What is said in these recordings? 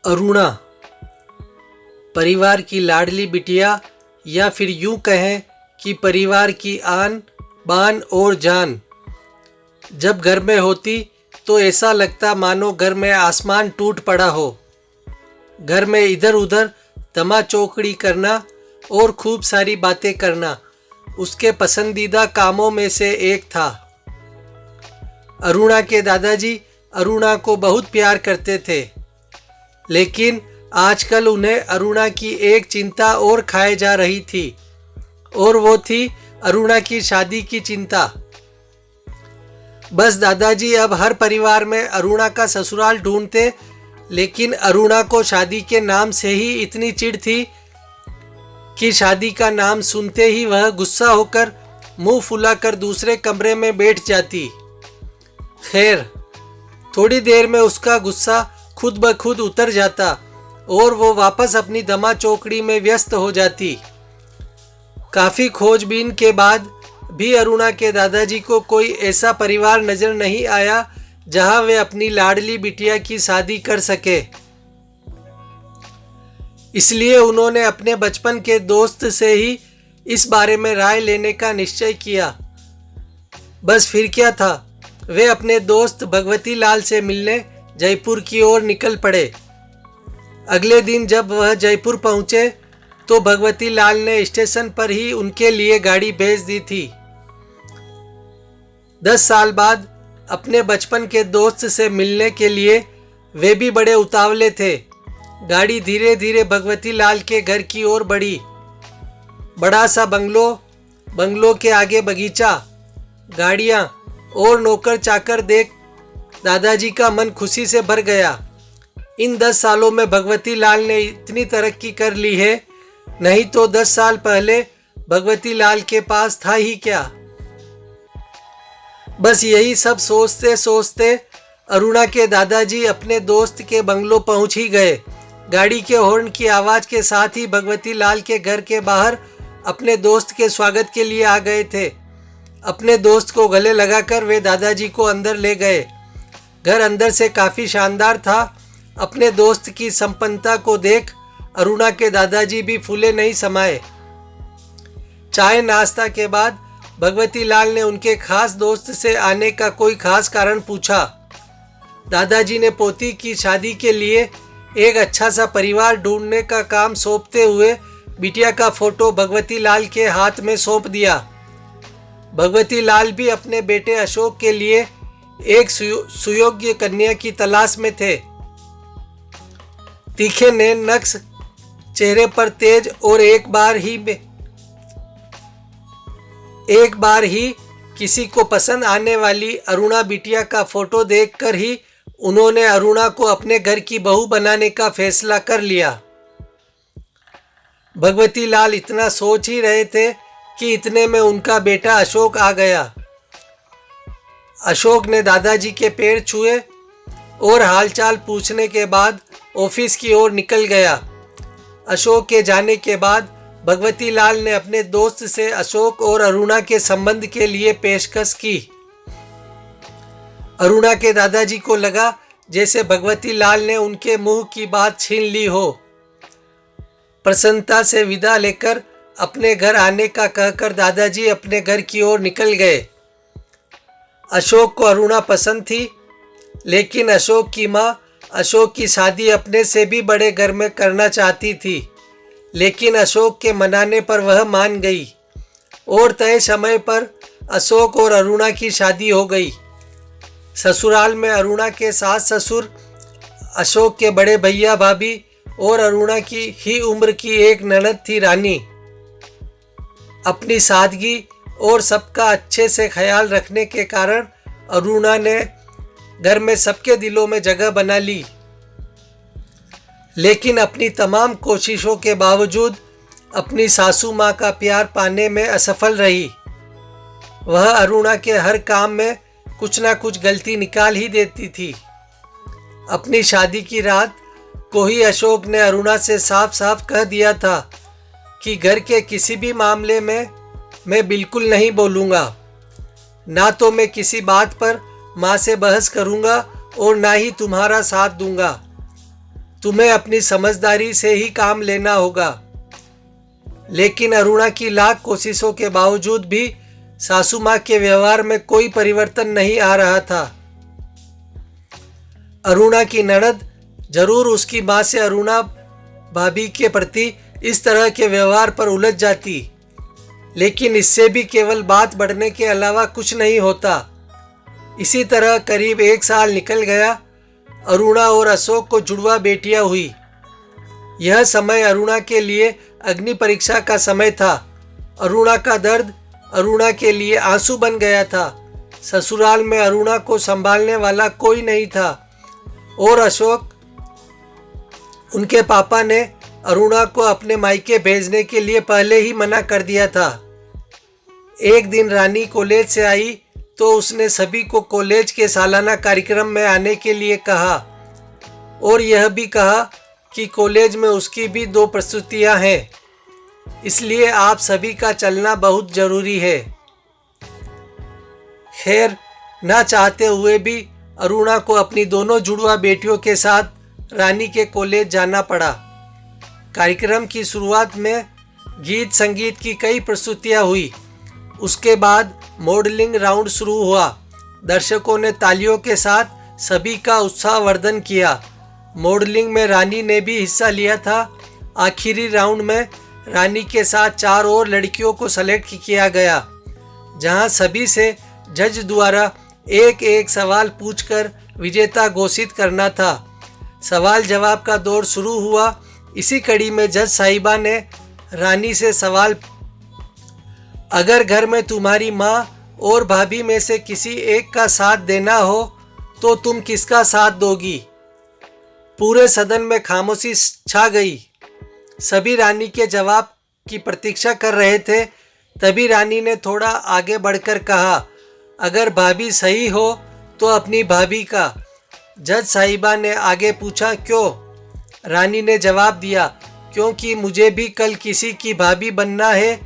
अरुणा परिवार की लाडली बिटिया या फिर यूं कहें कि परिवार की आन बान और जान। जब घर में होती तो ऐसा लगता मानो घर में आसमान टूट पड़ा हो। घर में इधर उधर धमा चौकड़ी करना और खूब सारी बातें करना उसके पसंदीदा कामों में से एक था। अरुणा के दादाजी अरुणा को बहुत प्यार करते थे, लेकिन आजकल उन्हें अरुणा की एक चिंता और खाए जा रही थी और वो थी अरुणा की शादी की चिंता। बस दादाजी अब हर परिवार में अरुणा का ससुराल ढूंढते, लेकिन अरुणा को शादी के नाम से ही इतनी चिढ़ थी कि शादी का नाम सुनते ही वह गुस्सा होकर मुंह फुलाकर दूसरे कमरे में बैठ जाती। खैर, थोड़ी देर में उसका गुस्सा खुद ब खुद उतर जाता और वो वापस अपनी दमा चौकड़ी में व्यस्त हो जाती। काफ़ी खोजबीन के बाद भी अरुणा के दादाजी को कोई ऐसा परिवार नजर नहीं आया जहां वे अपनी लाडली बिटिया की शादी कर सके। इसलिए उन्होंने अपने बचपन के दोस्त से ही इस बारे में राय लेने का निश्चय किया। बस फिर क्या था, वे अपने दोस्त भगवती लाल से मिलने जयपुर की ओर निकल पड़े। अगले दिन जब वह जयपुर पहुंचे तो भगवती लाल ने स्टेशन पर ही उनके लिए गाड़ी भेज दी थी। 10 साल बाद अपने बचपन के दोस्त से मिलने के लिए वे भी बड़े उतावले थे। गाड़ी धीरे धीरे भगवती लाल के घर की ओर बढ़ी। बड़ा सा बंगलो के आगे बगीचा, गाड़ियां और नौकर चाकर देख दादाजी का मन खुशी से भर गया। इन 10 सालों में भगवती लाल ने इतनी तरक्की कर ली है, नहीं तो 10 साल पहले भगवती लाल के पास था ही क्या। बस यही सब सोचते सोचते अरुणा के दादाजी अपने दोस्त के बंगलो पहुंच ही गए। गाड़ी के हॉर्न की आवाज के साथ ही भगवती लाल के घर के बाहर अपने दोस्त के स्वागत के लिए आ गए थे। अपने दोस्त को गले लगाकर वे दादाजी को अंदर ले गए। घर अंदर से काफ़ी शानदार था। अपने दोस्त की संपन्नता को देख अरुणा के दादाजी भी फूले नहीं समाये। चाय नाश्ता के बाद भगवती लाल ने उनके खास दोस्त से आने का कोई खास कारण पूछा। दादाजी ने पोती की शादी के लिए एक अच्छा सा परिवार ढूंढने का काम सौंपते हुए बिटिया का फोटो भगवती लाल के हाथ में सौंप दिया। भगवती लाल भी अपने बेटे अशोक के लिए एक सुयोग्य कन्या की तलाश में थे। तीखे नैन नक्श चेहरे पर तेज और एक बार ही किसी को पसंद आने वाली अरुणा बिटिया का फोटो देखकर ही उन्होंने अरुणा को अपने घर की बहू बनाने का फैसला कर लिया। भगवती लाल इतना सोच ही रहे थे कि इतने में उनका बेटा अशोक आ गया। अशोक ने दादाजी के पैर छुए और हालचाल पूछने के बाद ऑफिस की ओर निकल गया। अशोक के जाने के बाद भगवती लाल ने अपने दोस्त से अशोक और अरुणा के संबंध के लिए पेशकश की। अरुणा के दादाजी को लगा जैसे भगवती लाल ने उनके मुंह की बात छीन ली हो। प्रसन्नता से विदा लेकर अपने घर आने का कहकर दादाजी अपने घर की ओर निकल गए। अशोक को अरुणा पसंद थी, लेकिन अशोक की माँ अशोक की शादी अपने से भी बड़े घर में करना चाहती थी, लेकिन अशोक के मनाने पर वह मान गई और तय समय पर अशोक और अरुणा की शादी हो गई। ससुराल में अरुणा के सास ससुर, अशोक के बड़े भैया भाभी और अरुणा की ही उम्र की एक ननद थी रानी। अपनी सादगी और सबका अच्छे से ख्याल रखने के कारण अरुणा ने घर में सबके दिलों में जगह बना ली, लेकिन अपनी तमाम कोशिशों के बावजूद अपनी सासू माँ का प्यार पाने में असफल रही। वह अरुणा के हर काम में कुछ ना कुछ गलती निकाल ही देती थी। अपनी शादी की रात को ही अशोक ने अरुणा से साफ साफ कह दिया था कि घर के किसी भी मामले में मैं बिल्कुल नहीं बोलूँगा, ना तो मैं किसी बात पर माँ से बहस करूँगा और ना ही तुम्हारा साथ दूंगा। तुम्हें अपनी समझदारी से ही काम लेना होगा। लेकिन अरुणा की लाख कोशिशों के बावजूद भी सासू माँ के व्यवहार में कोई परिवर्तन नहीं आ रहा था। अरुणा की ननद जरूर उसकी माँ से अरुणा भाभी के प्रति इस तरह के व्यवहार पर उलझ जाती, लेकिन इससे भी केवल बात बढ़ने के अलावा कुछ नहीं होता। इसी तरह करीब 1 साल निकल गया। अरुणा और अशोक को जुड़वा बेटियां हुई। यह समय अरुणा के लिए अग्नि परीक्षा का समय था। अरुणा का दर्द अरुणा के लिए आंसू बन गया था। ससुराल में अरुणा को संभालने वाला कोई नहीं था और अशोक, उनके पापा ने अरुणा को अपने मायके भेजने के लिए पहले ही मना कर दिया था। एक दिन रानी कॉलेज से आई तो उसने सभी को कॉलेज के सालाना कार्यक्रम में आने के लिए कहा और यह भी कहा कि कॉलेज में उसकी भी 2 प्रस्तुतियां हैं, इसलिए आप सभी का चलना बहुत जरूरी है। खैर, ना चाहते हुए भी अरुणा को अपनी दोनों जुड़वा बेटियों के साथ रानी के कॉलेज जाना पड़ा। कार्यक्रम की शुरुआत में गीत संगीत की कई प्रस्तुतियां हुई। उसके बाद मॉडलिंग राउंड शुरू हुआ। दर्शकों ने तालियों के साथ सभी का उत्साहवर्धन किया। मॉडलिंग में रानी ने भी हिस्सा लिया था। आखिरी राउंड में रानी के साथ 4 और लड़कियों को सेलेक्ट किया गया, जहां सभी से जज द्वारा एक एक सवाल पूछकर विजेता घोषित करना था। सवाल जवाब का दौर शुरू हुआ। इसी कड़ी में जज साहिबा ने रानी से सवाल, अगर घर में तुम्हारी माँ और भाभी में से किसी एक का साथ देना हो तो तुम किसका साथ दोगी? पूरे सदन में खामोशी छा गई। सभी रानी के जवाब की प्रतीक्षा कर रहे थे। तभी रानी ने थोड़ा आगे बढ़कर कहा, अगर भाभी सही हो तो अपनी भाभी का। जज साहिबा ने आगे पूछा, क्यों? रानी ने जवाब दिया, क्योंकि मुझे भी कल किसी की भाभी बनना है।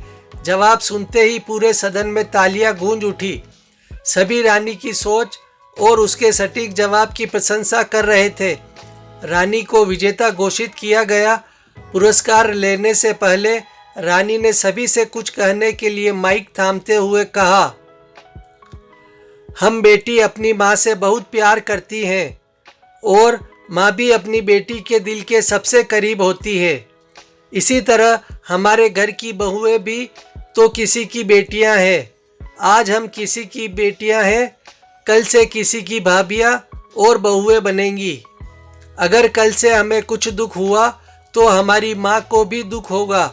जवाब सुनते ही पूरे सदन में तालियां गूंज उठी। सभी रानी की सोच और उसके सटीक जवाब की प्रशंसा कर रहे थे। रानी को विजेता घोषित किया गया। पुरस्कार लेने से पहले रानी ने सभी से कुछ कहने के लिए माइक थामते हुए कहा, हम बेटी अपनी माँ से बहुत प्यार करती हैं और माँ भी अपनी बेटी के दिल के सबसे करीब होती है। इसी तरह हमारे घर की बहुएं भी तो किसी की बेटियां हैं। आज हम किसी की बेटियां हैं, कल से किसी की भाभियां और बहुएं बनेंगी। अगर कल से हमें कुछ दुख हुआ तो हमारी माँ को भी दुख होगा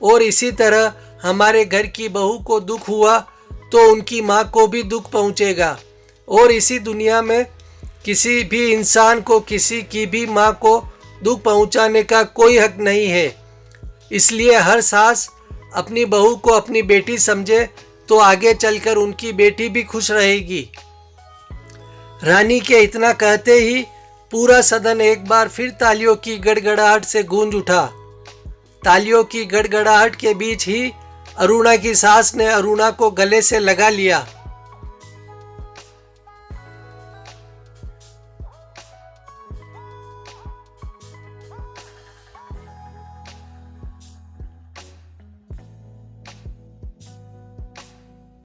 और इसी तरह हमारे घर की बहू को दुख हुआ तो उनकी माँ को भी दुख पहुँचेगा। और इसी दुनिया में किसी भी इंसान को किसी की भी माँ को दुख पहुँचाने का कोई हक नहीं है। इसलिए हर सास अपनी बहू को अपनी बेटी समझे तो आगे चलकर उनकी बेटी भी खुश रहेगी। रानी के इतना कहते ही पूरा सदन एक बार फिर तालियों की गड़गड़ाहट से गूंज उठा। तालियों की गड़गड़ाहट के बीच ही अरुणा की सास ने अरुणा को गले से लगा लिया।